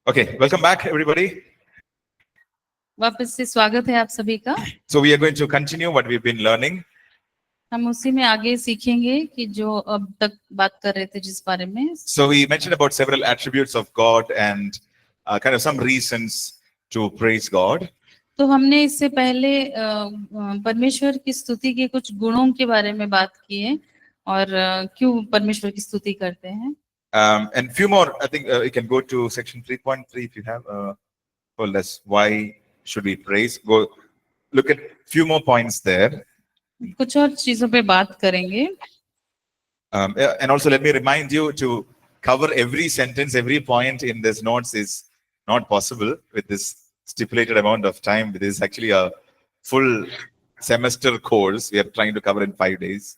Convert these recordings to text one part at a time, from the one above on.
Okay, welcome back, everybody. वापस से स्वागत है आप सभी का। So we are going to continue what we've been learning. हम उसी में आगे सीखेंगे कि जो अब तक बात कर रहे थे जिस बारे में। So we mentioned about several attributes of God and kind of some reasons to praise God. तो हमने इससे पहले परमेश्वर की स्तुति के कुछ गुणों के बारे में बात की है और क्यों परमेश्वर की स्तुति करते हैं। And few more, I think you can go to section 3.3 if you have told us why should we praise. Go look at few more points there. कुछ और चीजों पे बात करेंगे। And also let me remind you to cover every sentence, every point in this notes is not possible with this stipulated amount of time. This is actually a full semester course we are trying to cover in 5 days.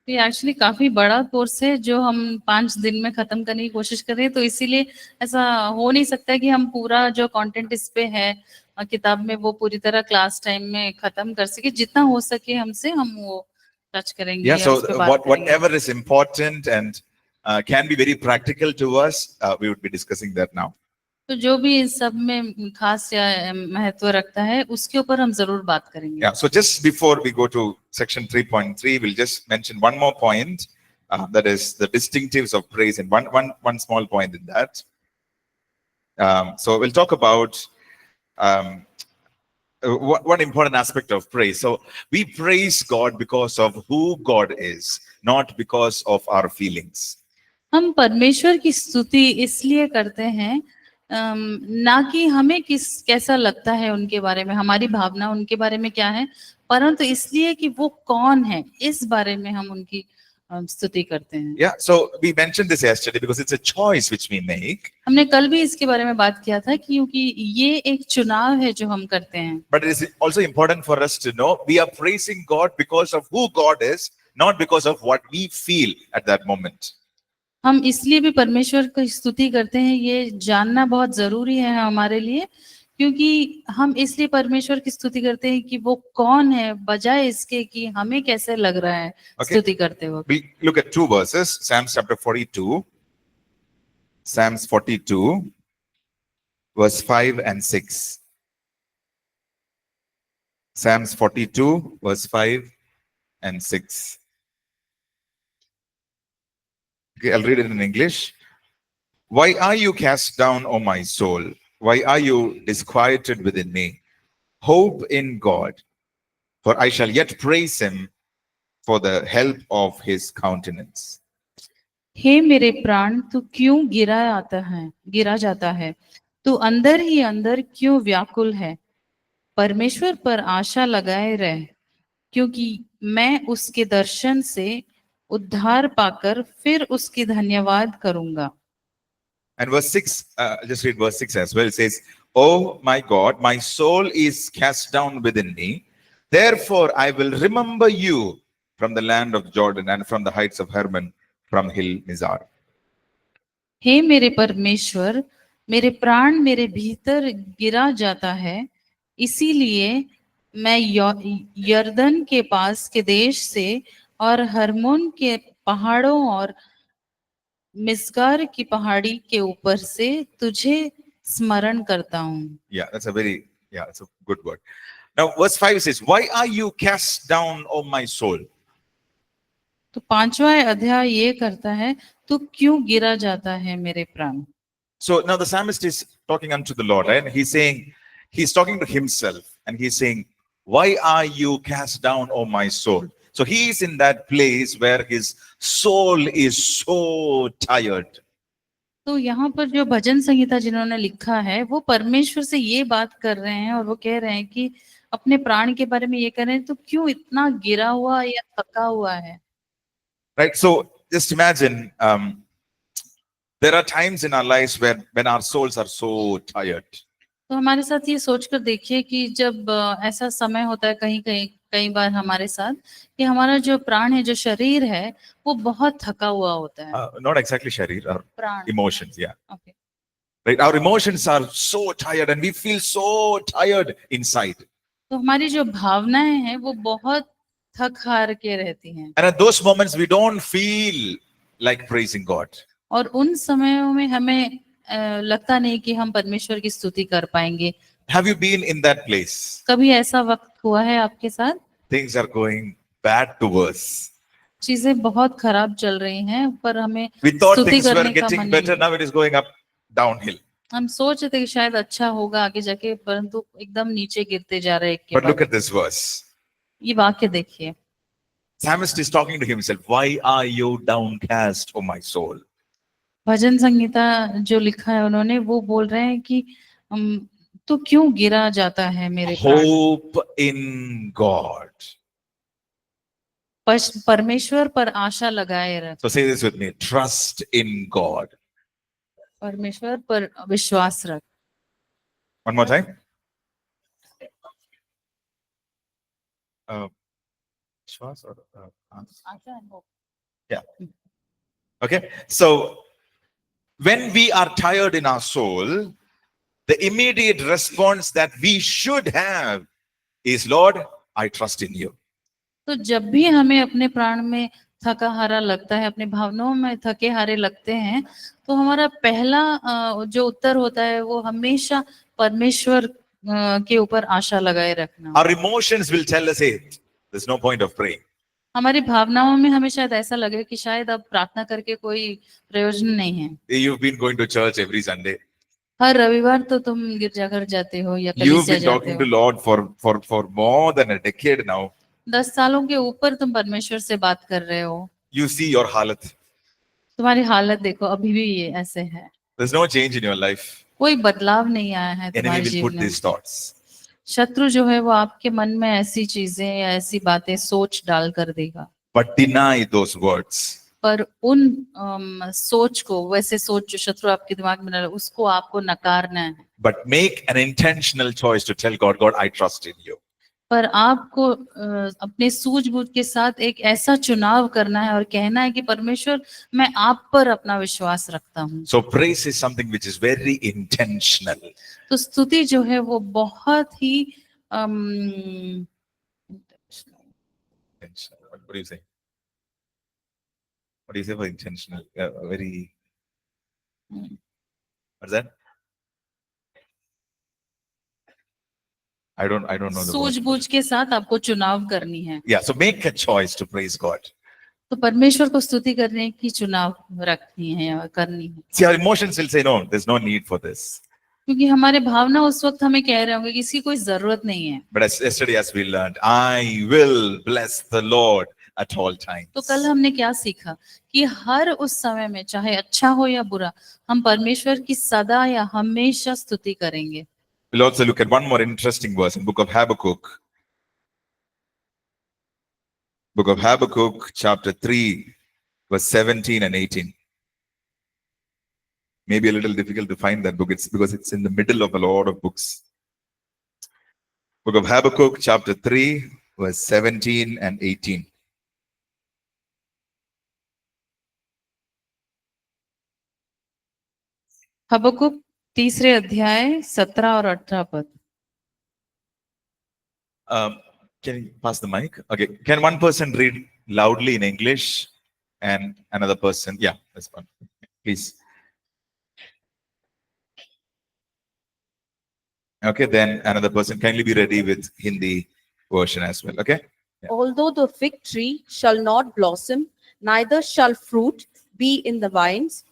ये actually काफी बड़ा course है जो हम 5 दिन में खत्म करने की कोशिश कर रहे हैं, तो इसीलिए ऐसा हो नहीं सकता कि हम पूरा जो कंटेंट इस पे है किताब में वो पूरी तरह क्लास टाइम में खत्म कर सके। जितना हो सके हमसे हम वो टच करेंगे। Yeah, so whatever is important and can be very practical to us, we would be discussing that now. तो जो भी इस सब में खास या महत्व रखता है उसके ऊपर हम जरूर बात करेंगे। Yeah, so just before we go to section 3.3, we'll just mention one more point, that is the distinctives of praise, and one small point in that. So we'll talk about one important aspect of praise. So we praise God because of who God is, not because of our feelings. हम परमेश्वर की स्तुति इसलिए करते हैं ना कि हमें कैसा लगता है उनके बारे में, हमारी भावना उनके बारे में क्या है, परंतु इसलिए कि वो कौन है इस बारे में हम उनकी स्तुति करते हैं। Yeah, so we mentioned this yesterday because it's a choice which we make. हमने कल भी इसके बारे में बात किया था क्योंकि ये एक चुनाव है जो हम करते हैं। But it is also important for us to know we are praising God because of who God is, not because of what we feel at that moment. हम इसलिए भी परमेश्वर की स्तुति करते हैं, ये जानना बहुत जरूरी है हमारे लिए, क्योंकि हम इसलिए परमेश्वर की स्तुति करते हैं कि वो कौन है, बजाय इसके कि हमें कैसे लग रहा है स्तुति करते वक्त। We look at two verses, Psalms chapter 42, Psalms 42, verse 5 and 6. Psalms 42, verse 5 and 6. Okay, I'll read it in English. Why are you cast down, O my soul? Why are you disquieted within me? Hope in God, for I shall yet praise him for the help of his countenance. हे मेरे प्राण, तू क्यों गिरा जाता है, तू अंदर ही अंदर क्यों व्याकुल है। परमेश्वर पर आशा लगाए रह, क्योंकि मैं उसके दर्शन से उद्धार पाकर फिर उसकी धन्यवाद करूंगा। And verse 6, just read verse 6 as well. It says, Oh my God, my soul is cast down within me. Therefore I will remember you from the land of Jordan and from the heights of Hermon, from hill Mizar. हे मेरे परमेश्वर, मेरे प्राण मेरे भीतर गिरा जाता है, इसीलिए मैं यर्दन के पास के देश से और हरमोन के पहाड़ों और मिस्गार की पहाड़ी के ऊपर से तुझे स्मरण करता हूँ। Yeah, that's a good word. Now verse 5 says, Why are you cast down, O my soul? तो 5वां अध्याय ये करता है, तू क्यों गिरा जाता है मेरे प्राण। So now the psalmist is talking unto the Lord, right? He's talking to himself and he's saying, Why are you cast down, O my soul? So he is in that place where his soul is so tired. तो यहाँ पर जो भजन संहिता जिन्होंने लिखा है वो परमेश्वर से ये बात कर रहे हैं और वो कह रहे हैं कि अपने प्राण के बारे में ये कह रहे हैं, तो क्यों इतना गिरा हुआ या थका हुआ है। Right? So just imagine, there are times in our lives when our souls are so tired. तो हमारे साथ ये सोचकर देखिए कि जब ऐसा समय होता है कई बार हमारे साथ कि हमारा जो प्राण है, जो शरीर है, वो बहुत थका हुआ होता है। Not exactly sharir, our प्राण, emotions, yeah. Okay. Right? Our emotions are so tired and we feel so tired inside. तो हमारी जो भावनाएं हैं वो बहुत थक हार के रहती हैं। And at those moments we don't feel like praising God. और उन समयों में हमें लगता नहीं कि हम परमेश्वर की स्तुति कर पाएंगे। Have you been in that place? कभी ऐसा वक्त हुआ है आपके साथ? Things are going bad to worse. चीजें बहुत खराब चल रही हैं, पर हमें We thought स्तुति things were करने का getting मन better, नहीं। now it is going up downhill. हम सोच रहे थे कि शायद अच्छा होगा आगे जाके, परंतु एकदम नीचे गिरते जा रहे हैं एक के But look बाद। at this verse. ये वाक्य देखिए, Psalmist is talking to himself. Why are you downcast, O my soul? भजन संहिता जो लिखा है उन्होंने, वो बोल रहे हैं कि तो क्यों गिरा जाता है मेरे प्राण? Hope in God. परमेश्वर पर आशा लगाए रख, So say this with me. Trust in God. परमेश्वर पर विश्वास रख। One more time. Shwas or, yeah. Okay. So when we are tired in our soul, the immediate response that we should have is, Lord, I trust in you. तो जब भी हमें अपने प्राण में थका हारा लगता है, अपने भावनाओं में थके हारे लगते हैं, तो हमारा पहला जो उत्तर होता है वो हमेशा परमेश्वर के ऊपर आशा लगाए रखना। Our emotions will tell us, hey, there's no point of praying. हमारी भावनाओं में हमें शायद ऐसा लगे कि शायद अब प्रार्थना करके कोई प्रयोजन नहीं है। You've been going to church every Sunday. हर रविवार तो तुम गिरजाघर जाते हो या You've कलीसिया been जाते talking to हो। Lord for more than a decade now. 10 सालों के ऊपर तुम परमेश्वर से बात कर रहे हो। You see your halat. तुम्हारी हालत देखो, अभी भी ये ऐसे है। There's no change in your life. कोई बदलाव नहीं आया है Enemy तुम्हारे will जीवन put में। these thoughts. शत्रु जो है वो आपके मन में ऐसी चीजें या ऐसी बातें सोच डाल कर देगा, But deny those words. पर उन सोच को, वैसे सोच जो शत्रु आपके दिमाग में डाले, उसको आपको नकारना है। But make an intentional choice to tell God, God, I trust in you. पर आपको अपने सूझबूझ के साथ एक ऐसा चुनाव करना है और कहना है कि परमेश्वर, मैं आप पर अपना विश्वास रखता हूँ। So praise is something which is very intentional. तो स्तुति जो है वो बहुत ही What do you say? What do you say for intentional? Very. What's that? I don't know the word. सूझबूझ के साथ आपको चुनाव करनी है। Yeah, so make a choice to praise God. तो परमेश्वर को स्तुति करने की चुनाव रखनी है या करनी है। See, our emotions will say, no, there's no need for this. क्योंकि हमारे भावना उस वक्त हमें कह रहे होंगे कि इसकी कोई जरूरत नहीं है। But yesterday, as we learned, I will bless the Lord at all times. तो कल हमने क्या सीखा कि हर उस समय में, चाहे अच्छा हो या बुरा, हम परमेश्वर की सदा या हमेशा स्तुति करेंगे। We'll also look at one more interesting verse in book of Habakkuk. Book of Habakkuk, chapter 3, verse 17 and 18. Maybe a little difficult to find that book. It's because it's in the middle of a lot of books. Book of Habakkuk, chapter 3, verse 17 and 18. हबक्कुक 3 अध्याय 17 और 18 पद। Can you pass the mic? Okay. Can one person read loudly in English and another person? Yeah, that's one. Please. Okay, then another person. Kindly be ready with Hindi version as well. Okay. Yeah. Although the fig tree shall not blossom, neither shall fruit be in the vines,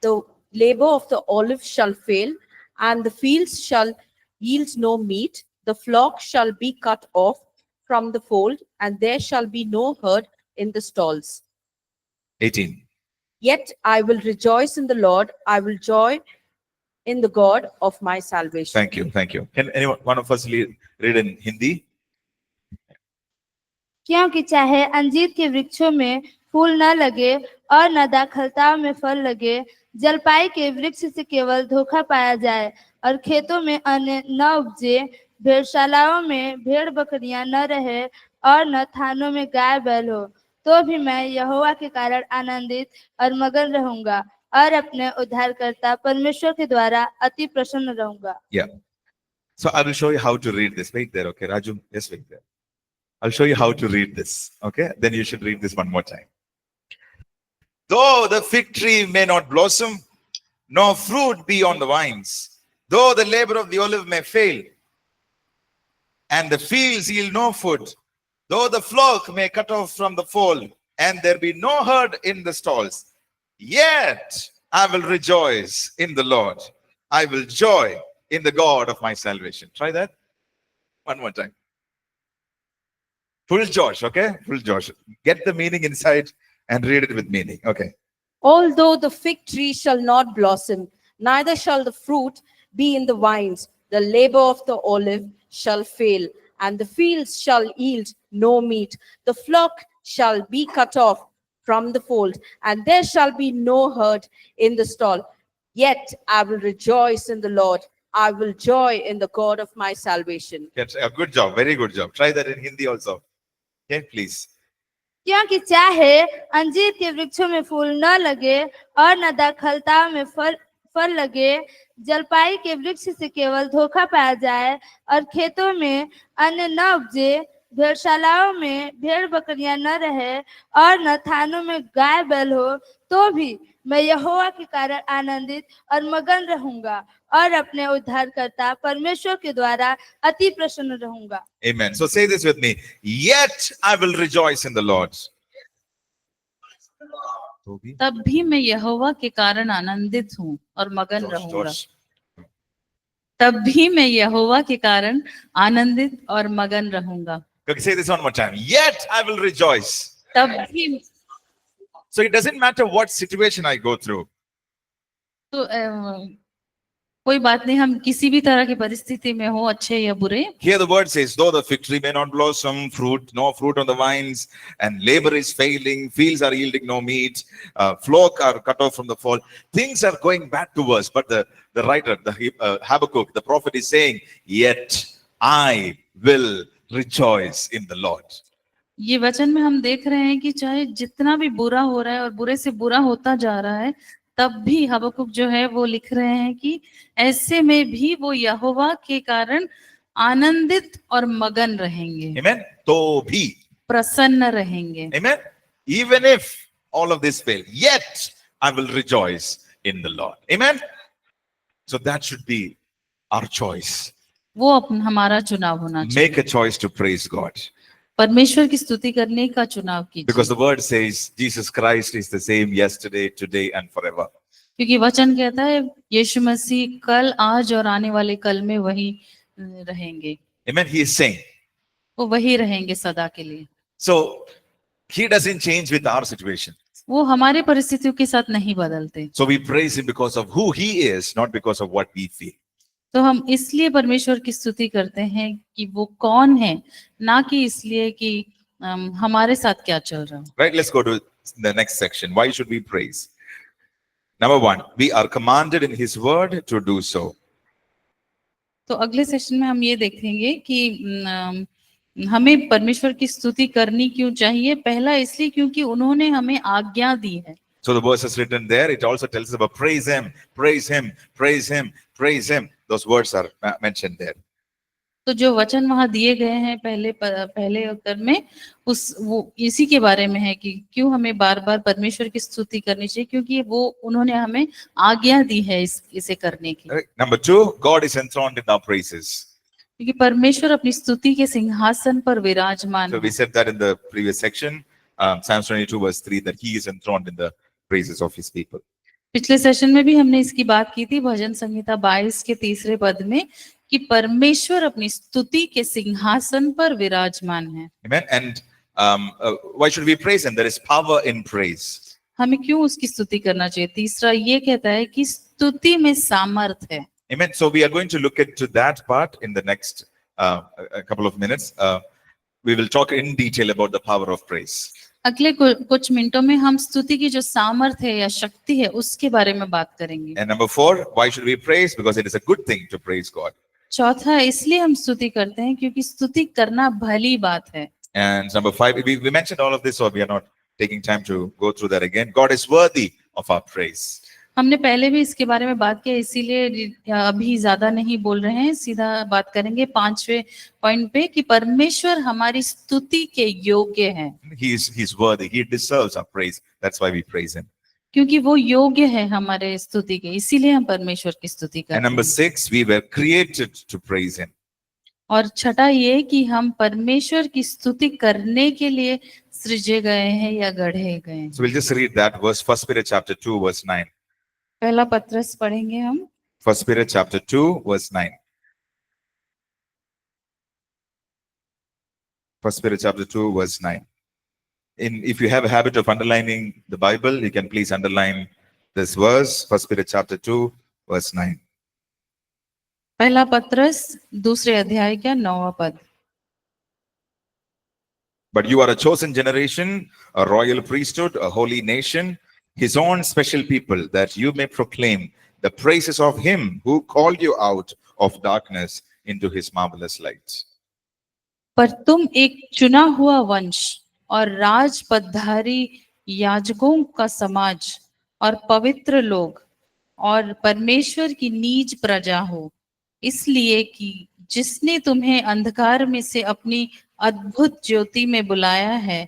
the labor of the olive shall fail, and the fields shall yield no meat. The flock shall be cut off from the fold, and there shall be no herd in the stalls. 18. Yet I will rejoice in the Lord. I will joy in the God of my salvation. Thank you. Thank you. Can anyone, one of us read in Hindi? क्योंकि चाहे अंजीर के वृक्षों में फूल न लगे और न दाखलताओं में फल लगे, जलपाई के वृक्ष से केवल धोखा पाया जाए और खेतों में अन्न न उपजे, भेड़शालाओं में भेड़ बकरियां न रहे और न थानों में गाय बैल हो, तो भी मैं यहोवा के कारण आनंदित और मगन रहूंगा और अपने उद्धारकर्ता परमेश्वर के द्वारा अति प्रसन्न रहूंगा। Yeah. So I will show you how to read this. Wait there, okay, Raju. Yes, wait there. I'll show you how to read this. Okay, then you should read this one more time. Though the fig tree may not blossom, no fruit be on the vines. Though the labor of the olive may fail, and the fields yield no food, though the flock may cut off from the fold, and there be no herd in the stalls, yet I will rejoice in the Lord. I will joy in the God of my salvation. Try that one more time. Full Josh, okay? Full Josh. Get the meaning inside and read it with meaning. Okay. Although the fig tree shall not blossom, neither shall the fruit be in the vines, the labor of the olive shall fail, and the fields shall yield no meat. The flock shall be cut off from the fold, and there shall be no herd in the stall. Yet I will rejoice in the Lord. I will joy in the God of my salvation. Yes, a good job. Very good job. Try that in Hindi also. Okay, please. क्योंकि चाहे अंजीर के वृक्षों में फूल न लगे और न दाखलता में फल लगे, जलपाई के वृक्ष से केवल धोखा पाया जाए और खेतों में अन्न न उपजे, भेड़शालाओं में भेड़ बकरियां न रहे और न थानों में गाय बैल हो, तो भी मैं यहोवा के कारण आनंदित और मगन रहूंगा और अपने उद्धारकर्ता परमेश्वर के द्वारा अति प्रसन्न रहूंगा. Amen. So say this with me. Yet I will rejoice in the Lord. तब भी मैं यहोवा के कारण आनंदित हूँ और मगन Josh, रहूंगा. Josh. तब भी मैं यहोवा के कारण आनंदित और मगन रहूंगा. Okay, say this one more time. Yet I will rejoice. तब भी. So it doesn't matter what situation I go through. तो कोई बात नहीं, हम किसी भी तरह की परिस्थिति में हो, अच्छे या बुरे. Here the word says, though the fig tree may not blossom, no fruit on the vines, and labor is failing, fields are yielding no meat, flock are cut off from the fold. Things are going bad to us. But the writer, Habakkuk, the prophet is saying, yet I will rejoice in the Lord. ये वचन में हम देख रहे हैं कि चाहे जितना भी बुरा हो रहा है और बुरे से बुरा होता जा रहा है, तब भी हबक्कुक जो है वो लिख रहे हैं कि ऐसे में भी वो यहोवा के कारण आनंदित और मगन रहेंगे. Amen. तो भी. प्रसन्न रहेंगे. Amen. Even if all of this fail, yet I will rejoice in the Lord. Amen. So that should be our choice. वो हमारा चुनाव होना चाहिए. Make a choice to praise God. परमेश्वर की स्तुति करने का चुनाव कीजिए. Because the word says Jesus Christ is the same yesterday, today and forever. क्योंकि वचन कहता है यीशु मसीह कल, आज और आने वाले कल में वही रहेंगे. Amen. He is saying. वो वही रहेंगे सदा के लिए. So he doesn't change with our situation. वो हमारे परिस्थितियों के साथ नहीं बदलते. So we praise him because of who he is, not because of what we feel. तो हम इसलिए परमेश्वर की स्तुति करते हैं कि वो कौन है, ना कि इसलिए कि हमारे साथ क्या चल रहा है. Right, let's go to the next section. Why should we praise? Number 1, we are commanded in his word to do so. तो अगले सेशन में हम ये देखेंगे कि हमें परमेश्वर की स्तुति करनी क्यों चाहिए. पहला इसलिए क्योंकि उन्होंने हमें आज्ञा दी है. So the verse is written there. It also tells us about praise him, praise him, praise him, praise him. Those words are mentioned there. तो जो वचन वहां दिए गए हैं पहले उत्तर में, वो इसी के बारे में है कि क्यों हमें बार बार परमेश्वर की स्तुति करनी चाहिए, क्योंकि वो उन्होंने हमें आज्ञा दी है इसे करने की. Number 2, God is enthroned in our praises. क्योंकि परमेश्वर अपनी स्तुति के सिंहासन पर विराजमान So we said that in the previous section, Psalms 22 verse 3, that he is enthroned in the praises of his people. पिछले सेशन में भी हमने इसकी बात की थी, भजन संहिता 22 के 3 पद में, कि परमेश्वर अपनी स्तुति के सिंहासन पर विराजमान है. Amen. And why should we praise him? There is power in praise. हमें क्यों उसकी स्तुति करना चाहिए. तीसरा ये कहता है कि स्तुति में सामर्थ है. Amen. So we are going to look into that part in the next a couple of minutes. We will talk in detail about the power of praise. अगले कुछ मिनटों में हम स्तुति की जो सामर्थ है या शक्ति है उसके बारे में बात करेंगे. And number 4, why should we praise? Because it is a good thing to praise God. चौथा, इसलिए हम स्तुति करते हैं क्योंकि स्तुति करना भली बात है. And number 5, we mentioned all of this, so we are not taking time to go through that again. God is worthy of our praise. हमने पहले भी इसके बारे में बात किया, इसीलिए अभी ज्यादा नहीं बोल रहे हैं, सीधा बात करेंगे 5वें पॉइंट पे कि परमेश्वर हमारी स्तुति के योग्य है. He's worthy. He deserves our praise. That's why we praise him. क्योंकि वो योग्य है हमारे स्तुति के, इसीलिए हम परमेश्वर की स्तुति And करते number हैं। 6, we were created to praise him. और छठा ये कि हम परमेश्वर की स्तुति करने के लिए सृजे गए हैं या गढ़े गए हैं। So we'll just read that verse, 1 Peter chapter 2, verse 9. पहला पत्रस पढ़ेंगे हम, 1 Peter chapter 2, verse 9. 1 Peter chapter 2, verse 9. If you have a habit of underlining the Bible, you can please underline this verse, 1 Peter chapter 2, verse 9. पहला पत्रस दूसरे अध्याय का 9वां पद। But you are a chosen generation, a royal priesthood, a holy nation, his own special people, that you may proclaim the praises of him who called you out of darkness into his marvelous light. पर तुम एक चुना हुआ वंश और राज पदधारी याजकों का समाज और पवित्र लोग और परमेश्वर की नीज प्रजा हो, इसलिए कि जिसने तुम्हें अंधकार में से अपनी अद्भुत ज्योति में बुलाया है,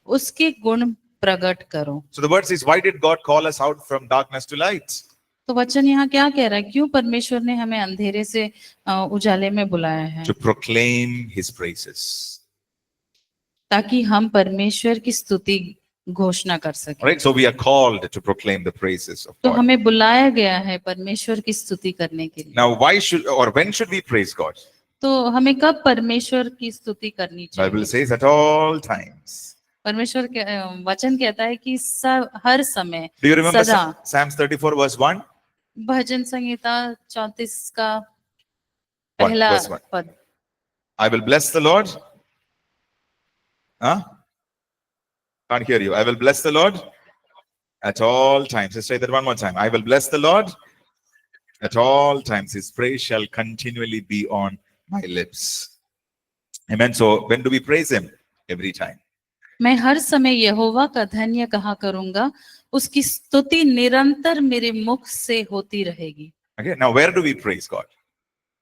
उसके गुण प्रकट करो। So the word says, why did God call us out from darkness to light? तो वचन यहाँ क्या कह रहा है, क्यों परमेश्वर ने हमें अंधेरे से उजाले में बुलाया है? To proclaim his praises. ताकि हम परमेश्वर की स्तुति घोषणा कर सकें। Right? So we are called to proclaim the praises of तो God. हमें बुलाया गया है परमेश्वर की स्तुति करने के लिए। Now, why should or when should we praise God? तो हमें कब परमेश्वर की स्तुति करनी Bible चाहिए? says at all times. परमेश्वर के वचन कहता है कि हर समय, Do you remember सदा। Psalms 34 verse 1? भजन संहिता 34 का One, पहला verse 1. पद। I will bless the Lord. Huh? Can't hear you. I will bless the Lord at all times. Let's say that one more time. I will bless the Lord at all times. His praise shall continually be on my lips. Amen. So when do we praise him? Every time. मैं हर समय यहोवा का धन्य कहा करूंगा, उसकी स्तुति निरंतर मेरे मुख से होती रहेगी। Okay. Now where do we praise God?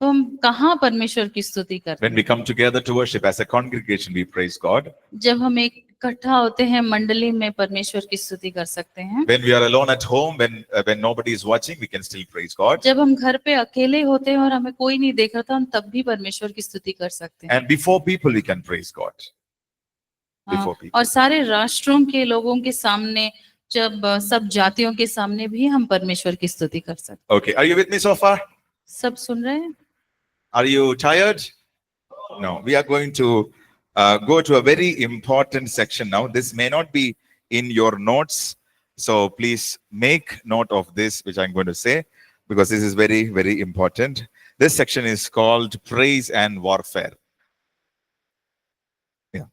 तो हम कहाँ परमेश्वर की स्तुति करते When we हैं? come together to worship as a congregation, we praise God. जब हम एक इकट्ठा होते हैं मंडली में, परमेश्वर की स्तुति कर सकते हैं। When we are alone at home, when nobody is watching, we can still praise God. जब हम घर पे अकेले होते हैं और हमें कोई नहीं देख रहा था, हम तब भी परमेश्वर की स्तुति कर सकते हैं। And before people, we can praise God. Before people. और सारे राष्ट्रों के लोगों के सामने, जब सब जातियों के सामने भी हम परमेश्वर की स्तुति कर सकते Okay. Are you with me so far? हैं। सब सुन रहे हैं? Are you tired? No. We are going to go to a very important section now. This may not be in your notes. So please make note of this, which I'm going to say, because this is very, very important. This section is called Praise and Warfare. Yeah.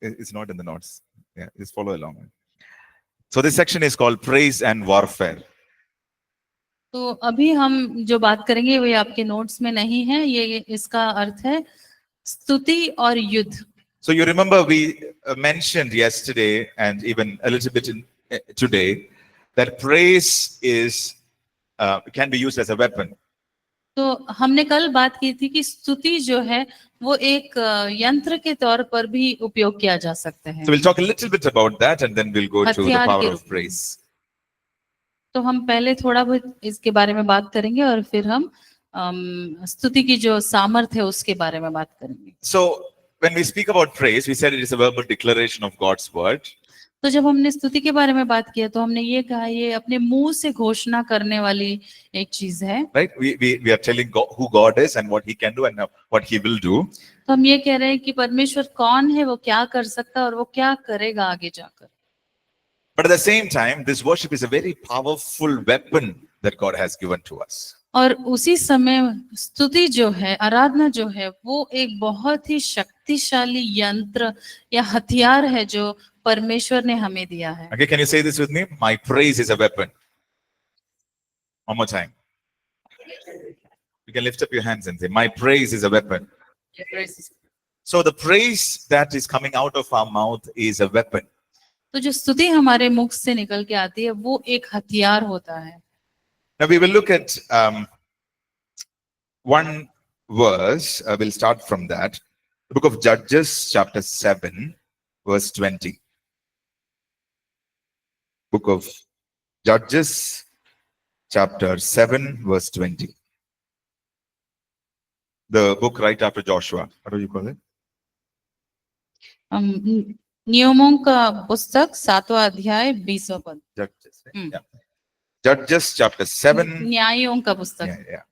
It's not in the notes. Yeah, just follow along. So this section is called Praise and Warfare. तो अभी हम जो बात करेंगे वो आपके notes में नहीं है। ये इसका अर्थ है स्तुति और युद्ध। So you remember we mentioned yesterday and even a little bit today that praise is can be used as a weapon. तो हमने कल बात की थी कि स्तुति जो है वो एक यंत्र के तौर पर भी उपयोग किया जा सकता है। So we'll talk a little bit about that and then we'll go to the हथियार power के of रूप में। praise. तो हम पहले थोड़ा बहुत इसके बारे में बात करेंगे और फिर हम स्तुति की जो सामर्थ्य है उसके बारे में बात करेंगे। So when we speak about praise, we said it is a verbal declaration of God's word. तो जब हमने स्तुति के बारे में बात किया तो हमने ये कहा ये अपने मुंह से घोषणा करने वाली एक चीज है। Right? We are telling God who God is and what he can do and what he will do. तो हम ये कह रहे हैं कि परमेश्वर कौन है, वो क्या कर सकता है और वो क्या करेगा आगे जाकर। But at the same time, this worship is a very powerful weapon that God has given to us. और उसी समय स्तुति जो है, आराधना जो है, वो एक बहुत ही शक्तिशाली यंत्र या हथियार है जो परमेश्वर ने हमें दिया है। Okay, can you say this with me? My praise is a weapon. One more time. You can lift up your hands and say, my praise is a weapon. So the praise that is coming out of our mouth is a weapon. तो जो स्तुति हमारे मुख से निकल के आती है वो एक हथियार होता है। Now we will look at one verse. We'll start from that. The book of Judges, chapter 7, verse 20. book of Judges, chapter 7, verse 20. The book right after Joshua. What do you call it? नियमों का पुस्तक 7वां अध्याय 20वां पद। Judges. Right? Hmm. Yeah. Judges, chapter 7. न्यायों का पुस्तक। Yeah.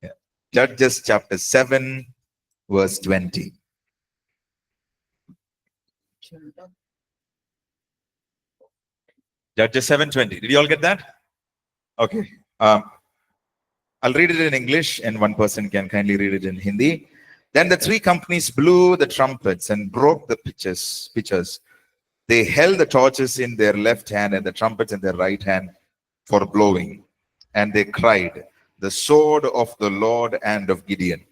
Yeah. Judges, chapter 7, verse 20. Judges 7:20. Did you all get that? Okay. I'll read it in English and one person can kindly read it in Hindi. Then the three companies blew the trumpets and broke the pitchers. They held the torches in their left hand and the trumpets in their right hand for blowing. And they cried, "The sword of the Lord and of Gideon."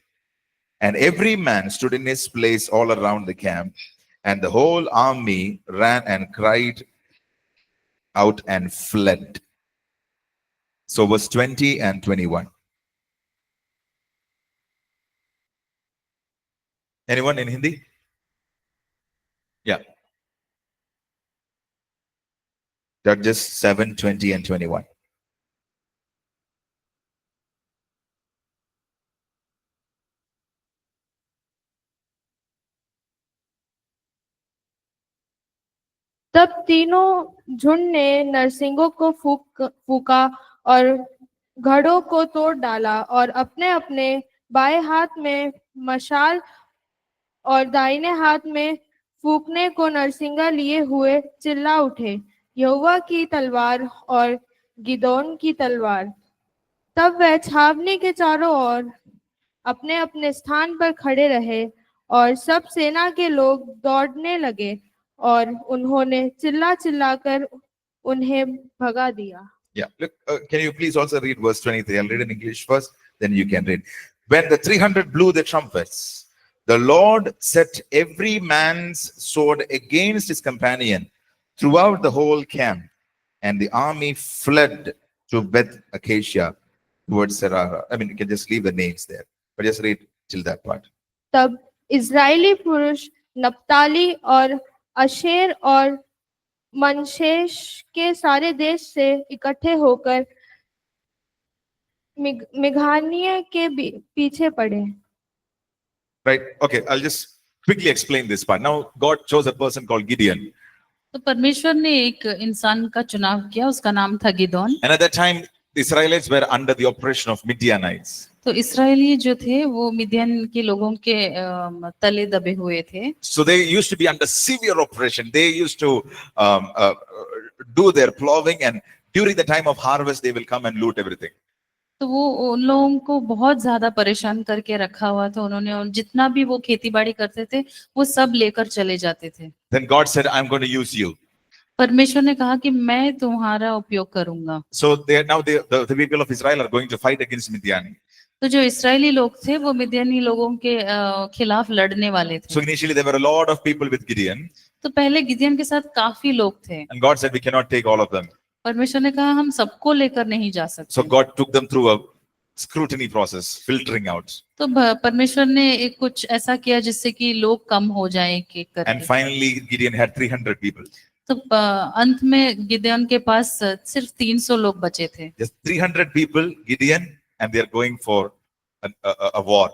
And every man stood in his place all around the camp, and the whole army ran and cried out and fled. So verse 20 and 21. Anyone in Hindi? Yeah. Judges 7, 20 and 21. तब तीनों झुंड ने नरसिंगों को फूका और घड़ों को तोड़ डाला और अपने अपने बाएं हाथ में मशाल और दाहिने हाथ में फूकने को नरसिंगा लिए हुए चिल्ला उठे, यहोवा की तलवार और गिदोन की तलवार। तब वह छावनी के चारों ओर अपने अपने स्थान पर खड़े रहे और सब सेना के लोग दौड़ने लगे और उन्होंने चिल्ला चिल्लाकर उन्हें भगा दिया। Yeah, look, can you please also read verse 23? I'll read in English first, then you can read. When the 300 blew the trumpets, the Lord set every man's sword against his companion throughout the whole camp, and the army fled to Beth Acacia towards Serara. I mean, you can just leave the names there, but just read till that part. तब Israeli पुरुष नप्ताली और Asher और मनशेश के सारे देश से इकट्ठे होकर मेघानिया के पीछे पड़े। Right? Okay, I'll just quickly explain this part. Now, God chose a person called Gideon. तो परमेश्वर ने एक इंसान का चुनाव किया, उसका नाम था Gideon. And at that time, the Israelites were under the oppression of Midianites. तो इस्राएली जो थे वो मिदियन के लोगों के तले दबे हुए थे। So they used to be under severe oppression. They used to do their plowing, and during the time of harvest, they will come and loot everything. तो वो उन लोगों को बहुत ज्यादा परेशान करके रखा हुआ था उन्होंने, और जितना भी वो खेती बाड़ी करते थे वो सब लेकर चले जाते थे। Then God said, "I'm going to use you." परमेश्वर ने कहा कि मैं तुम्हारा उपयोग करूंगा। So they now the people of Israel are going to fight against Midian. तो जो इस्राएली लोग थे वो मिदियानी लोगों के खिलाफ लड़ने वाले थे। So initially there were a lot of people with Gideon. तो पहले गिदियन के साथ काफी लोग थे। And God said, "We cannot take all of them." परमेश्वर ने कहा हम सबको लेकर नहीं जा सकते। So God took them through a scrutiny process, filtering out. तो परमेश्वर ने एक कुछ ऐसा किया जिससे कि लोग कम हो जाएं एक एक करके। And finally Gideon had 300 people. तो अंत में गिदियन के पास सिर्फ 300 लोग बचे थे। Just 300 people, Gideon, and they are going for a war.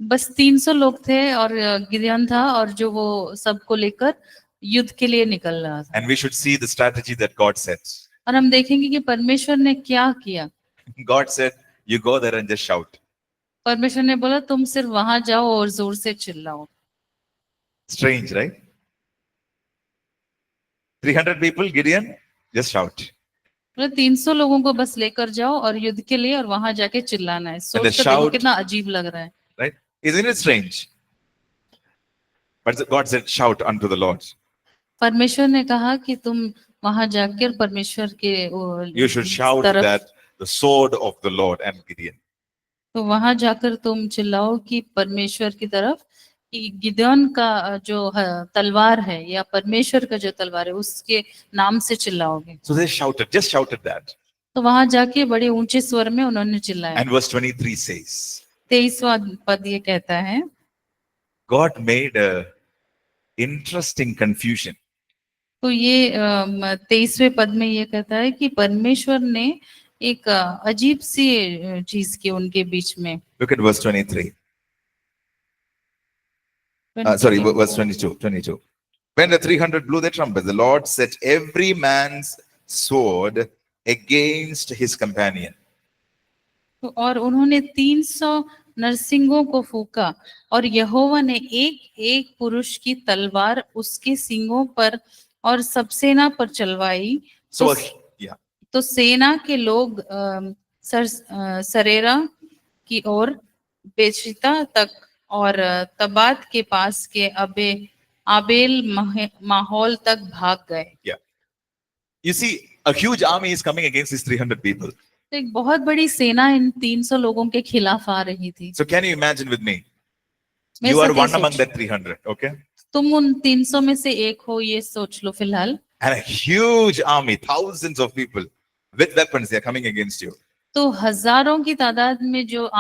बस 300 लोग थे और गिदियन था और जो वो सबको लेकर युद्ध के लिए निकल रहा था। And we should see the strategy that God sets. और हम देखेंगे कि परमेश्वर ने क्या किया। God said, "You go there and just shout." परमेश्वर ने बोला तुम सिर्फ वहां जाओ और जोर से चिल्लाओ। Strange, right? 300 people, Gideon, just shout. 300 लोगों को बस लेकर जाओ और युद्ध के लिए और वहां जाके चिल्लाना है। सोच कर देखो कितना अजीब लग रहा है। Right? Isn't it strange? But God said, "Shout unto the Lord." परमेश्वर ने कहा कि तुम वहां जाकर परमेश्वर के You should shout that the sword of the Lord and Gideon. तो वहां जाकर तुम चिल्लाओ कि परमेश्वर की तरफ, कि गिदोन का जो तलवार है या परमेश्वर का जो तलवार है उसके नाम से चिल्लाओगे। So they shouted, just shouted that. तो वहां जाके बड़े ऊंचे स्वर में उन्होंने चिल्लाया। And verse 23 says, 23वां पद ये कहता है, God made a interesting confusion. तो ये 23वें पद में ये कहता है कि परमेश्वर ने एक अजीब सी चीज की उनके बीच में। Look at verse 23. Sorry, verse 22. When the 300 blew the trumpet, the Lord set every man's sword against his companion. तो और उन्होंने 300 नरसिंगों को फूका और यहोवा ने एक एक पुरुष की तलवार उसके सींगों पर और सब सेना पर चलवाई। So, तो, yeah. तो सेना के लोग सरेरा की ओर, बेशिता तक और तबात के पास के आबेल माहौल तक भाग गए। Yeah. You see, a huge army is coming against these 300 people. तो एक बहुत बड़ी सेना इन 300 लोगों के खिलाफ आ रही थी। So can you imagine with me? मेरे You are साथ ये one among सोच- that 300, okay? तुम उन 300 में से एक हो, ये सोच लो फिलहाल। And a huge army, thousands of people with weapons, they are coming against you. तो हजारों की तादाद में जो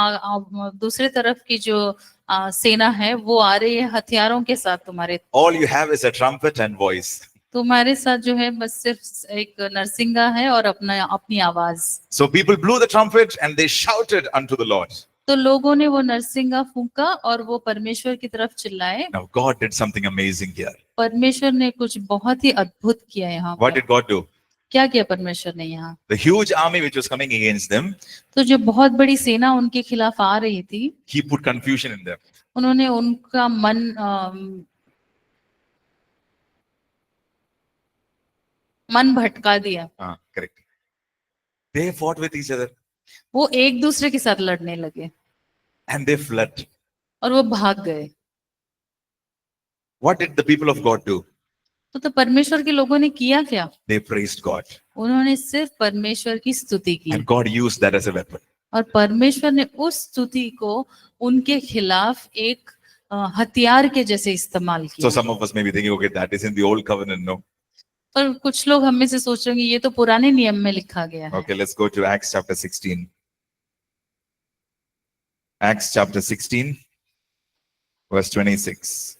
दूसरे तरफ की जो सेना है वो आ रही है हथियारों के साथ तुम्हारे। All you have is a trumpet and voice. तुम्हारे साथ जो है बस सिर्फ एक नरसिंगा है और अपनी आवाज। So people blew the trumpet and they shouted unto the Lord. तो लोगों ने वो नरसिंगा फूंका और वो परमेश्वर की तरफ चिल्लाए। Now God did something amazing here. परमेश्वर ने कुछ बहुत ही अद्भुत किया यहाँ What पर। did God do? क्या किया परमेश्वर ने यहाँ? The huge army which was coming against them, तो जो बहुत बड़ी सेना उनके खिलाफ आ रही थी, He put confusion in them. उन्होंने उनका मन भटका दिया। Correct. They fought with each other वो एक दूसरे के साथ लड़ने लगे and they fled. और वो भाग गए। What did the people of God do? तो परमेश्वर के लोगों ने किया क्या? They praised God. उन्होंने सिर्फ परमेश्वर की स्तुति की And God used that as a weapon. और परमेश्वर ने उस स्तुति को उनके खिलाफ एक हथियार के जैसे इस्तेमाल So किया। some of us may be thinking, okay, that is in the old covenant. No. पर कुछ लोग हम में से सोच रहे हैं ये तो पुराने नियम में लिखा गया है। Okay, let's go to Acts chapter 16. Acts chapter 16, verse 26.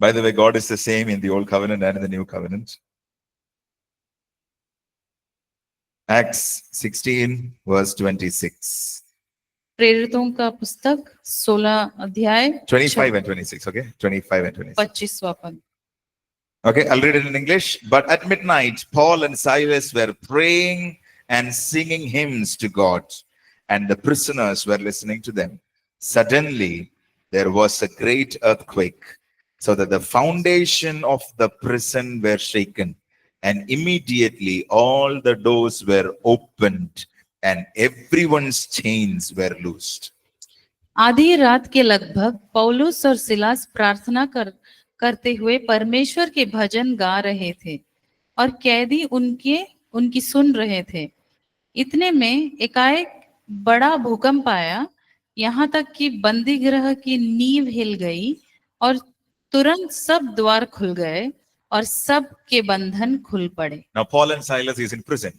By the way, God is the same in the old covenant and in the new covenant. Acts 16, verse 26. प्रेरितों का पुस्तक 16 अध्याय 25 and 26, okay? 25 and 26. 25वां पद। Okay, I'll read it in English. But at midnight, Paul and Silas were praying and singing hymns to God, and the prisoners were listening to them. Suddenly, there was a great earthquake, so that the foundation of the prison were shaken, and immediately all the doors were opened, and everyone's chains were loosed. आधी रात के लगभग पौलुस और Silas प्रार्थना करते हुए परमेश्वर के भजन गा रहे थे और कैदी उनकी सुन रहे थे। इतने में एकाएक बड़ा भूकंप आया, यहाँ तक कि बंदी गृह की नींव हिल गई और तुरंत सब द्वार खुल गए और सब के बंधन खुल पड़े। Now, Paul and Silas is in prison,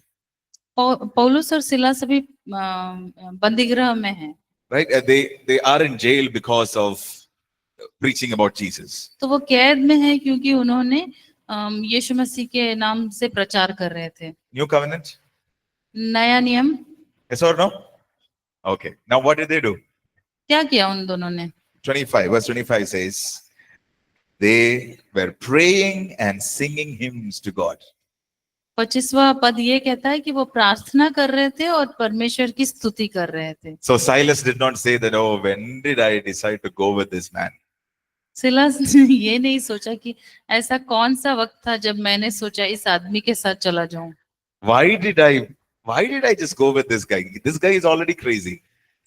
पौलुस और सिलास अभी बंदी गृह में हैं। right? They are in jail because of preaching about Jesus. तो वो कैद में है क्योंकि उन्होंने यीशु मसीह के नाम से प्रचार कर रहे थे। New covenant? नया नियम। Yes or no? Okay. Now, what did they do? क्या किया उन दोनों ने? 25, verse 25 says, they were praying and singing hymns to God. 25वां पद ये कहता है कि वो प्रार्थना कर रहे थे और परमेश्वर की स्तुति कर रहे थे। So Silas did not say that, oh, when did I decide to go with this man? Silas ने ये नहीं सोचा कि ऐसा कौन सा वक्त था जब मैंने सोचा इस आदमी के साथ चला जाऊं। Why did I just go with this guy? This guy is already crazy.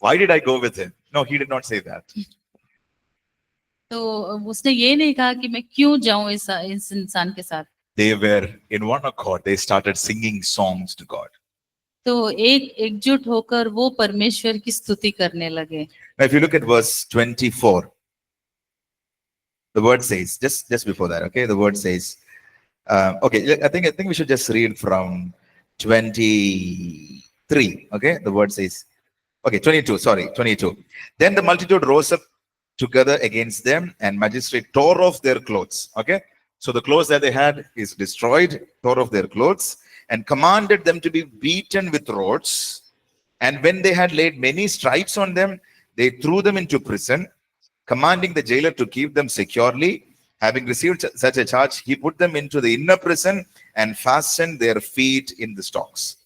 Why did I go with him? No, he did not say that. तो उसने ये नहीं कहा कि मैं क्यों जाऊं इस इंसान के साथ। They were in one accord. They started singing songs to God. तो एकजुट होकर वो परमेश्वर की स्तुति करने लगे। Now, if you look at verse 24, the word says, just before that, okay, the word says, okay, I think we should just read from 23, okay, the word says, okay, 22, sorry, 22. Then the multitude rose up together against them, and magistrate tore off their clothes. Okay, so the clothes that they had is destroyed, tore off their clothes, and commanded them to be beaten with rods. And when they had laid many stripes on them, they threw them into prison, commanding the jailer to keep them securely. Having received such a charge, he put them into the inner prison and fastened their feet in the stocks.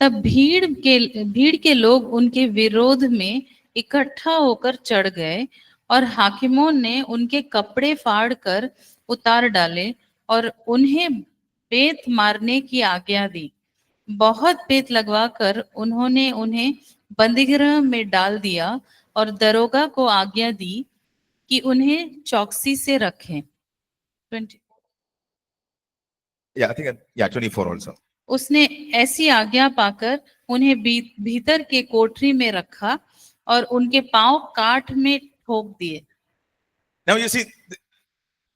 तब भीड़ के लोग उनके विरोध में इकट्ठा होकर चढ़ गए और हाकिमों ने उनके कपड़े फाड़ कर उतार डाले और उन्हें बेत मारने की आज्ञा दी। बहुत बेत लगवाकर उन्होंने उन्हें बंदीगृह में डाल दिया और दरोगा को आज्ञा दी कि उन्हें चौकसी से रखें। 20 Yeah, I think, yeah, 24 also. उसने ऐसी आज्ञा पाकर उन्हें भीतर के कोठरी में रखा और उनके पांव काठ में ठोक दिए। Now you see,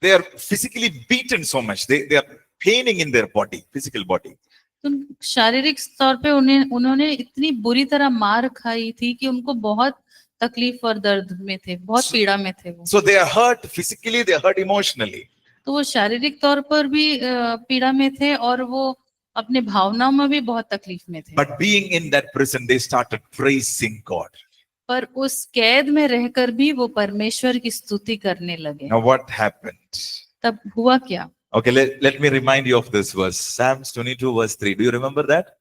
they are physically beaten so much. They are paining in their body, physical body. तो शारीरिक तौर पे उन्होंने इतनी बुरी तरह मार खाई थी कि उनको बहुत तकलीफ और दर्द में थे, बहुत पीड़ा में थे वो। So they are hurt physically, they are hurt emotionally. तो वो शारीरिक तौर पर भी पीड़ा में थे और वो अपने भावनाओं में भी बहुत तकलीफ में थे। But being in that prison, they started praising God. पर उस कैद में रहकर भी वो परमेश्वर की स्तुति करने लगे। Now what happened? तब हुआ क्या? Okay, let me remind you of this verse. Psalms 22 verse 3. Do you remember that?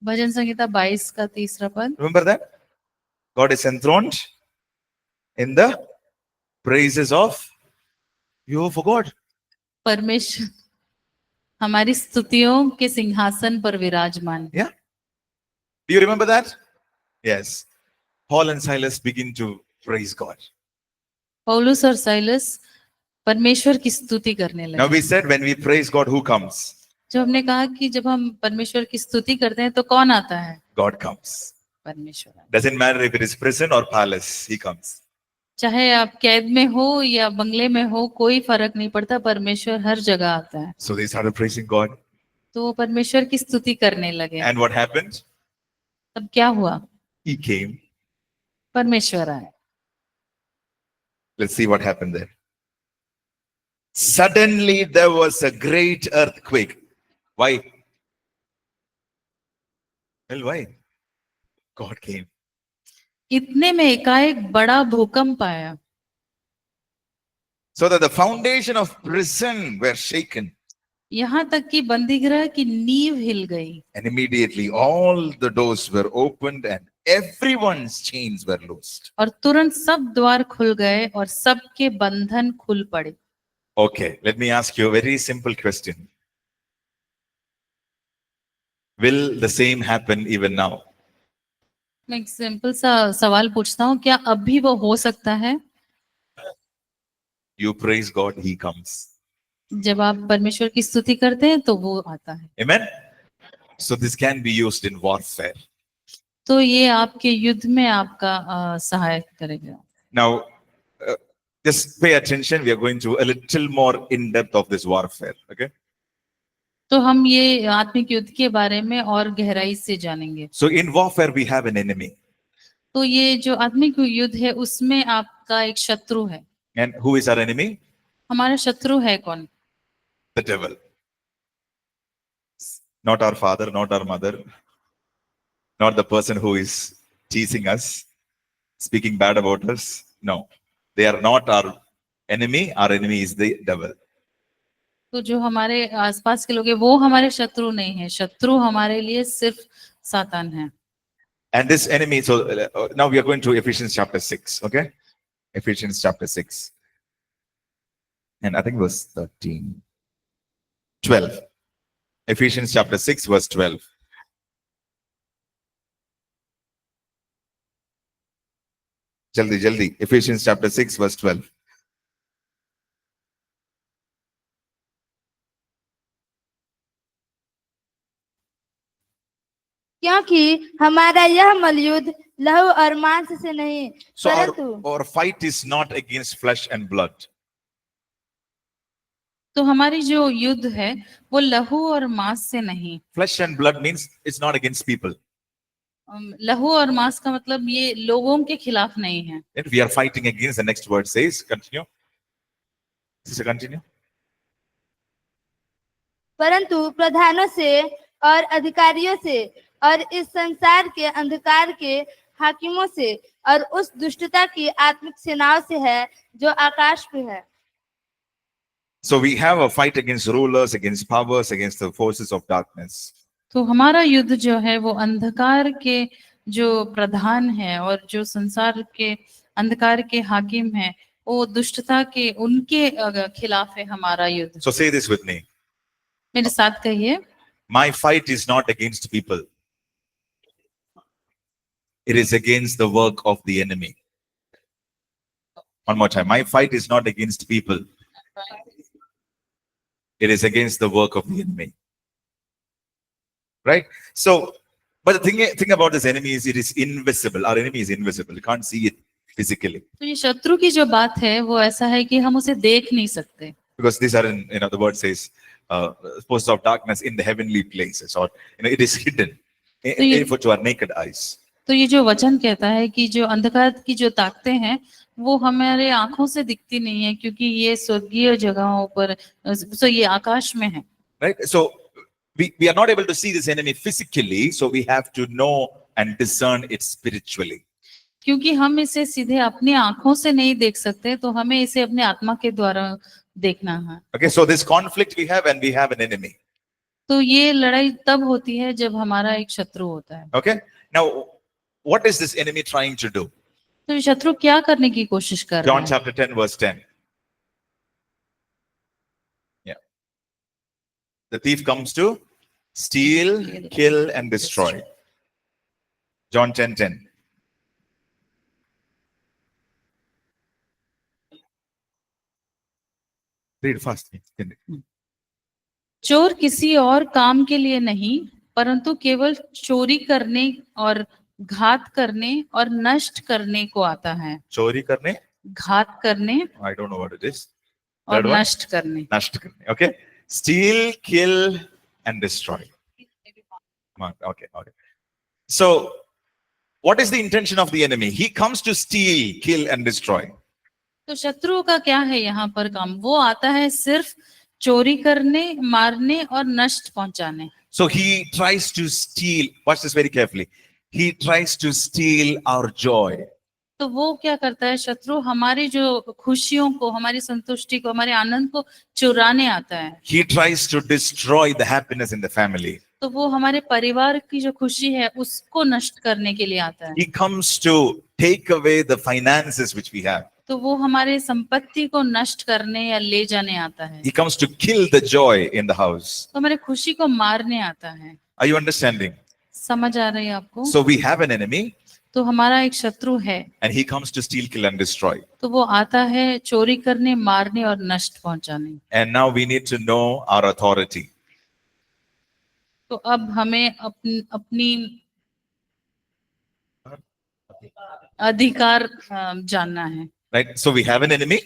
भजन संहिता 22 का 3रा पद। Remember that? God is enthroned in the praises of you for God. परमेश्वर हमारी स्तुतियों के सिंहासन पर विराजमान। Yeah. Do you remember that? Yes. Paul and Silas begin to praise God. पौलुस और साइलस परमेश्वर की स्तुति करने Now लगे। we said when we praise God, who comes? जब हमने कहा कि जब हम परमेश्वर की स्तुति करते हैं तो कौन आता है? God comes. परमेश्वर आता है। Doesn't matter if it is prison or palace, he comes. चाहे आप कैद में हो या बंगले में हो, कोई फर्क नहीं पड़ता, परमेश्वर हर जगह आता है। So they started praising God. तो वो परमेश्वर की स्तुति करने लगे। And what happened? तब क्या हुआ? He came. परमेश्वर आए। Let's see what happened there. Suddenly there was a great earthquake. Why? Well, why? God came. इतने में एकाएक बड़ा भूकंप आया, So that the foundation of prison were shaken. यहाँ तक कि बंदीगृह की नींव हिल गई And immediately all the doors were opened and everyone's chains were loosed. और तुरंत सब द्वार खुल गए और सबके बंधन खुल पड़े। Okay, let me ask you a very simple question. Will the same happen even now? मैं एक सिंपल सा सवाल पूछता हूँ, क्या अब भी वो हो सकता है? You praise God, he comes. जब आप परमेश्वर की स्तुति करते हैं तो वो आता है। Amen? So this can be used in warfare. तो ये आपके युद्ध में आपका सहायक करेगा। Now, just pay attention. We are going to a little more in depth of this warfare. Okay. तो हम ये आत्मिक युद्ध के बारे में और गहराई से जानेंगे। So in warfare, we have an enemy. तो ये जो आत्मिक युद्ध है उसमें आपका एक शत्रु है। And who is our enemy? हमारा शत्रु है कौन? The devil. Not our father, not our mother, not the person who is teasing us, speaking bad about us. No, they are not our enemy. Our enemy is the devil. तो जो हमारे आसपास के लोग हैं वो हमारे शत्रु नहीं है, शत्रु हमारे लिए सिर्फ सातान है। And this enemy, so now we are going to Ephesians chapter 6, okay? Ephesians chapter 6. And I think verse 13. 12. Ephesians chapter 6, verse 12. Jaldi, jaldi. Ephesians chapter 6, verse 12. क्योंकि हमारा यह मलयुद्ध लहू और मांस से नहीं So परंतु our fight is not against flesh and blood. तो हमारी जो युद्ध है वो लहू और मांस से नहीं। Flesh and blood means it's not against people. लहू और मांस का मतलब ये लोगों के खिलाफ नहीं है। And we are fighting against, the next word says, continue. Sister, continue. परंतु प्रधानों से और अधिकारियों से और इस संसार के अंधकार के हाकिमों से और उस दुष्टता की आत्मिक सेनाओं से है जो आकाश में है। So we have a fight against rulers, against powers, against the forces of darkness. तो हमारा युद्ध जो है वो अंधकार के जो प्रधान है और जो संसार के अंधकार के हाकिम है, वो दुष्टता के उनके खिलाफ है हमारा युद्ध। So say this with me. मेरे साथ कहिए, My fight is not against people. It is against the work of the enemy. One more time. My fight is not against people. It is against the work of the enemy. Right? So, but the thing about this enemy is it is invisible. Our enemy is invisible. You can't see it physically. तो ये शत्रु की जो बात है वो ऐसा है कि हम उसे देख नहीं सकते, Because these are in, the word says, forces of darkness in the heavenly places, or it is hidden to our naked eyes. तो ये जो वचन कहता है कि जो अंधकार की जो ताकतें हैं वो हमारे आंखों से दिखती नहीं है, क्योंकि ये स्वर्गीय जगहों पर, तो ये आकाश में है। Right? So we are not able to see this enemy physically, so we have to know and discern it spiritually. क्योंकि हम इसे सीधे अपनी आंखों से नहीं देख सकते, तो हमें इसे अपने आत्मा के द्वारा देखना है। Okay, so this conflict we have when we have an enemy. तो ये लड़ाई तब होती है जब हमारा एक शत्रु होता है। Okay, now what is this enemy trying to do? तो ये शत्रु क्या करने की कोशिश कर रहा John है? chapter 10 verse 10. Yeah. The thief comes to steal, kill and destroy. John 10:10. Read fast. चोर किसी और काम के लिए नहीं, परंतु केवल चोरी करने और घात करने और नष्ट करने को आता है। Chori karne? घात करने I don't know what it is. और Third one? नष्ट करने। Nashta karne. Okay. Steal, kill and destroy. Okay. So what is the intention of the enemy? He comes to steal, kill and destroy. तो शत्रु का क्या है यहाँ पर काम? वो आता है सिर्फ चोरी करने, मारने और नष्ट पहुंचाने। So he tries to steal. Watch this very carefully. He tries to steal our joy. तो वो क्या करता है? शत्रु हमारी जो खुशियों को, हमारी संतुष्टि को, हमारे आनंद को चुराने आता है। He tries to destroy the happiness in the family. तो वो हमारे परिवार की जो खुशी है उसको नष्ट करने के लिए आता है। He comes to take away the finances which we have. तो वो हमारे संपत्ति को नष्ट करने या ले जाने आता है। He comes to kill the joy in the house. तो हमारे खुशी को मारने आता है। Are you understanding? समझ आ रही है आपको? So we have an enemy तो हमारा एक शत्रु है, and he comes to steal, kill and destroy. तो वो आता है चोरी करने, मारने और नष्ट पहुंचाने। And now we need to know our authority. तो अब हमें अपनी अधिकार जानना है। Right? So we have an enemy.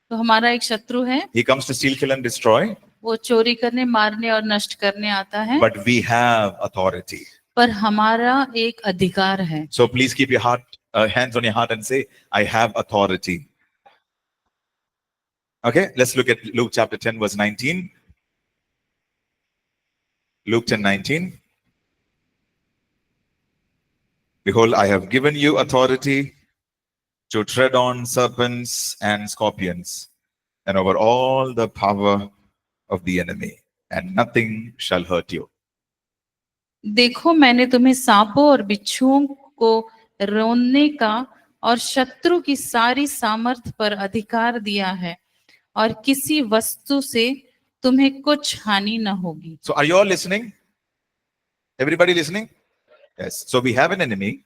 तो हमारा एक शत्रु है, He comes to steal, kill and destroy. वो चोरी करने, मारने और नष्ट करने आता है, But we have authority. पर हमारा एक अधिकार है। So please keep your hands on your heart and say, I have authority. Okay, let's look at Luke chapter 10 verse 19. Luke 10:19. Behold, I have given you authority to tread on serpents and scorpions and over all the power of the enemy, and nothing shall hurt you. देखो मैंने तुम्हें सांपों और बिच्छुओं को रोनने का और शत्रु की सारी सामर्थ पर अधिकार दिया है, और किसी वस्तु से तुम्हें कुछ हानि न होगी। So are you all listening? Everybody listening? Yes. So we have an enemy.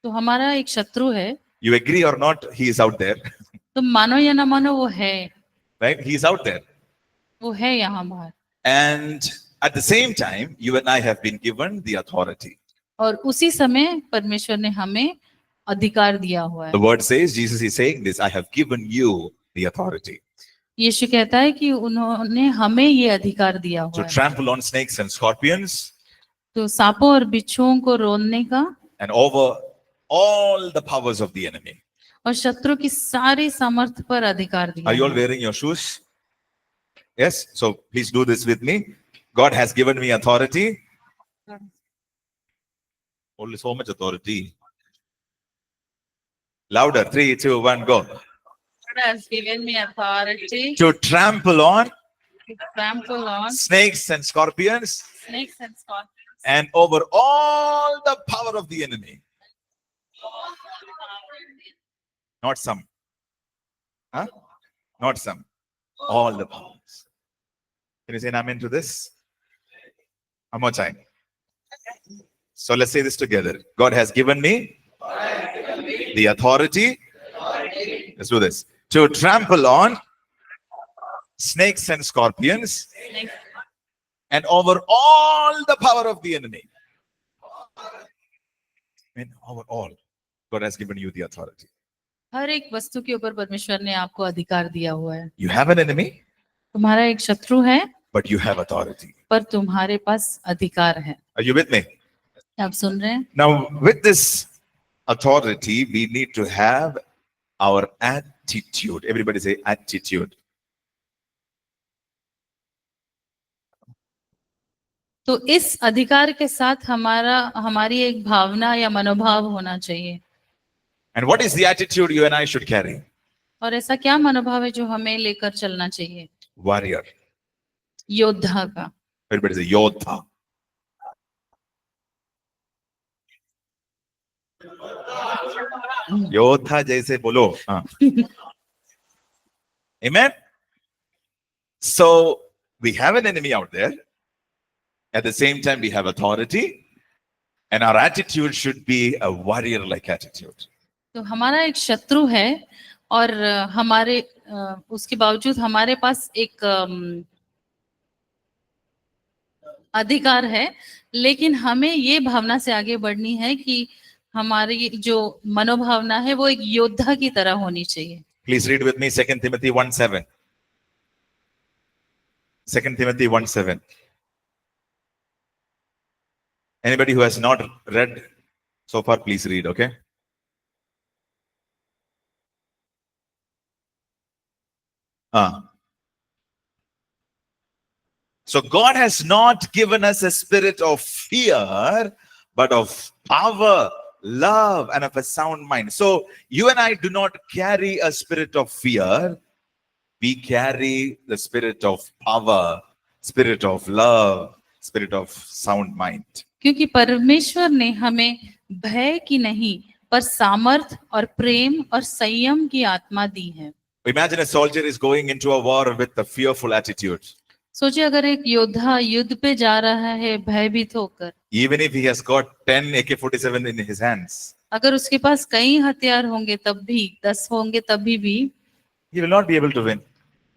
तो हमारा एक शत्रु है, You agree or not, he is out there. तो मानो या ना मानो वो है, Right? He is out there. वो है यहाँ बाहर। And at the same time, you and I have been given the authority. और उसी समय परमेश्वर ने हमें अधिकार दिया हुआ है। The word says, Jesus is saying this, I have given you the authority यीशु कहता है कि उन्होंने हमें ये अधिकार दिया to हुआ है, trample on snakes and scorpions तो सांपों और बिच्छुओं को रोनने का and over all the powers of the enemy. और शत्रु की सारी सामर्थ पर अधिकार दिया Are you all है। wearing your shoes? Yes. So please do this with me. God has given me authority. Only so much authority. Louder. 3, 2, 1, go. God has given me authority To trample on to trample on snakes and scorpions snakes and scorpions and over all the power of the enemy. Not some. Huh? Not some. All the powers. Can you say an amen to this? One more time. So let's say this together. God has given me the authority. Let's do this. To trample on snakes and scorpions snakes and over all the power of the enemy. And over all, God has given you the authority. हर एक वस्तु के ऊपर परमेश्वर ने आपको अधिकार दिया हुआ है। You have an enemy, तुम्हारा एक शत्रु है but you have authority. पर तुम्हारे पास अधिकार है। Are you with me? आप सुन रहे हैं? Now, with this authority, we need to have our attitude. Everybody say attitude. तो इस अधिकार के साथ हमारी एक भावना या मनोभाव होना चाहिए। And what is the attitude you and I should carry? और ऐसा क्या मनोभाव है जो हमें लेकर चलना चाहिए? Warrior. योद्धा का। Everybody say Yodha. Yodha jaise bolo. Amen. So we have an enemy out there. At the same time, we have authority, and our attitude should be a warrior-like attitude. तो हमारा एक शत्रु है और उसके बावजूद हमारे पास एक अधिकार है, लेकिन हमें ये भावना से आगे बढ़नी है कि हमारी जो मनोभावना है वो एक योद्धा की तरह होनी चाहिए। Please read with me 2 Timothy 1:7. 2 Timothy 1:7. Anybody who has not read so far, please read, okay? So God has not given us a spirit of fear, but of power, love, and of a sound mind. So you and I do not carry a spirit of fear. We carry the spirit of power, spirit of love, spirit of sound mind. क्योंकि परमेश्वर ने हमें भय की नहीं पर सामर्थ और प्रेम और संयम की आत्मा दी है। Imagine a soldier is going into a war with a fearful attitude. सोचिए अगर एक योद्धा युद्ध पे जा रहा है भयभीत होकर, Even if he has got 10 AK-47 in his hands, अगर उसके पास कई हथियार होंगे तब भी 10 होंगे तभी भी he will not be able to win.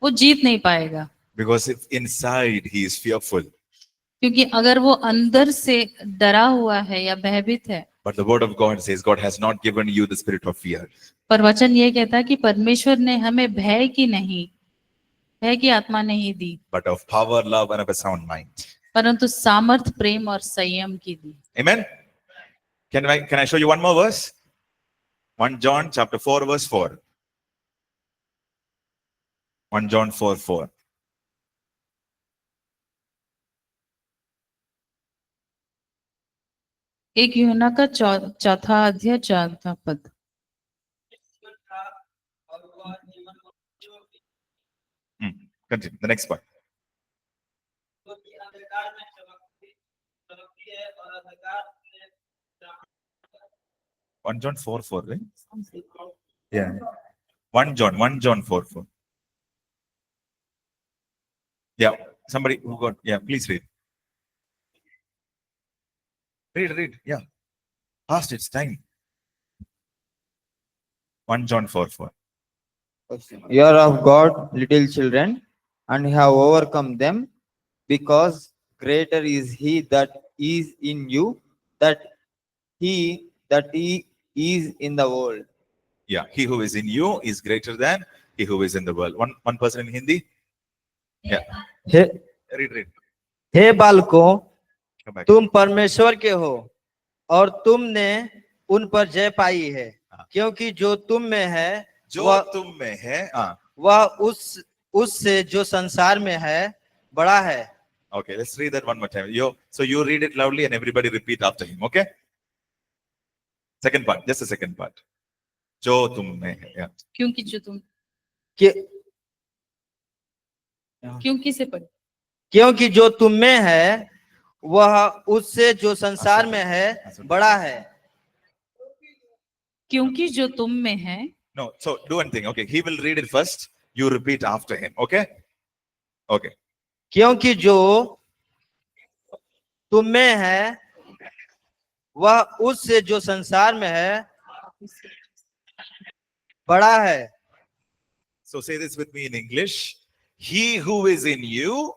वो जीत नहीं पाएगा। Because if inside he is fearful. क्योंकि अगर वो अंदर से डरा हुआ है या भयभीत है। But the word of God says God has not given you the spirit of fear. पर वचन ये कहता है कि परमेश्वर ने हमें भय की आत्मा नहीं दी, But of power, love, and of a sound mind. परंतु सामर्थ, प्रेम और संयम की दी। Amen. Can I show you one more verse? 1 John chapter 4 verse 4. 1 John 4:4. एक यूहन्ना का चौथा अध्याय 4 पद। Continue. The next part. 1 John 4:4, right? Yeah. 1 John 4:4. Yeah. Somebody who got, yeah, please read. Read. Yeah. Past its time. 1 John 4:4. You are of God, little children, and have overcome them, because greater is he that is in you that he is in the world. Yeah. He who is in you is greater than he who is in the world. One person in Hindi. Yeah. Hey Read. हे बालकों, Come back. तुम परमेश्वर के हो और तुमने उन पर जय पाई है, हाँ। क्योंकि जो तुम में है जो वह तुम में है, हाँ. वह उससे जो संसार में है बड़ा है। Okay, let's read that one more time. So you read it loudly and everybody repeat after him, okay? Second part, just the second part. जो तुम में है, yeah. क्योंकि जो तुम कि- क्योंकि से पढ़ क्योंकि जो तुम में है वह उससे जो संसार में है बड़ा है। क्योंकि जो तुम में है। No, so do one thing, okay? He will read it first. You repeat after him, okay? Okay. क्योंकि जो तुम में है वह उससे जो संसार में है बड़ा है। So say this with me in English. He who is in you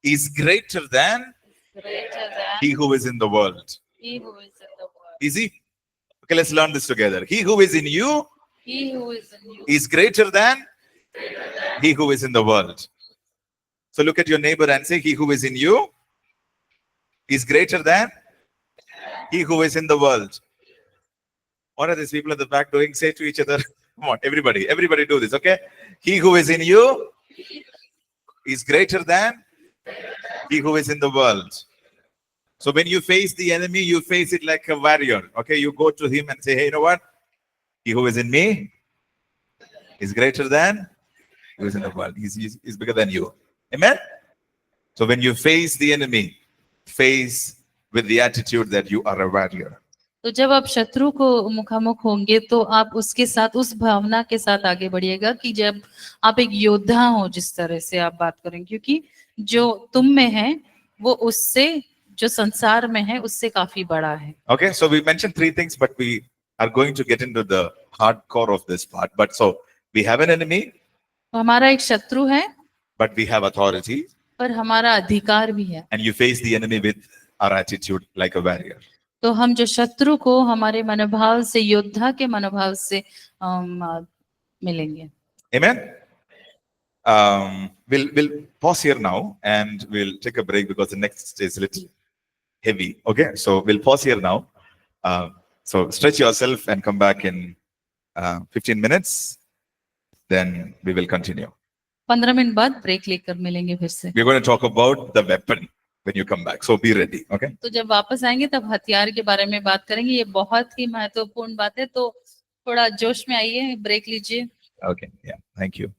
is greater than he who is in the world. Easy? Okay, let's learn this together. He who is in you is greater than he who is in the world. So look at your neighbor and say, he who is in you is greater than he who is in the world. What are these people at the back doing? Say to each other, come on, everybody do this, okay? He who is in you is greater than he who is in the world. So when you face the enemy, you face it like a warrior, okay? You go to him and say, hey, you know what? He who is in me is greater than he who is in the world. He's bigger than you. Amen? So when you face the enemy, face with the attitude that you are a warrior. तो जब आप शत्रु को मुखामुख होंगे तो आप उसके साथ उस भावना के साथ आगे बढ़िएगा कि जब आप एक योद्धा हो, जिस तरह से आप बात करें, क्योंकि जो तुम में है वो उससे जो संसार में है उससे काफी बड़ा है। Okay, so we mentioned three things, but we are going to get into the hardcore of this part. But so we have an enemy, तो हमारा एक शत्रु है but we have authority, पर हमारा अधिकार भी है। and you face the enemy with our attitude like a warrior. तो हम जो शत्रु को हमारे मनोभाव से, योद्धा के मनोभाव से मिलेंगे। Amen. We'll pause here now and we'll take a break because the next is a little heavy. Okay, so we'll pause here now. So stretch yourself and come back in 15 minutes. Then we will continue. 15 minute बाद break लेकर मिलेंगे फिर से। We're going to talk about the weapon when you come back. So be ready. Okay. तो जब वापस आएंगे तब हथियार के बारे में बात करेंगे। ये बहुत ही महत्वपूर्ण बात है, तो थोड़ा जोश में आइए, ब्रेक लीजिए। Okay. Yeah. Thank you.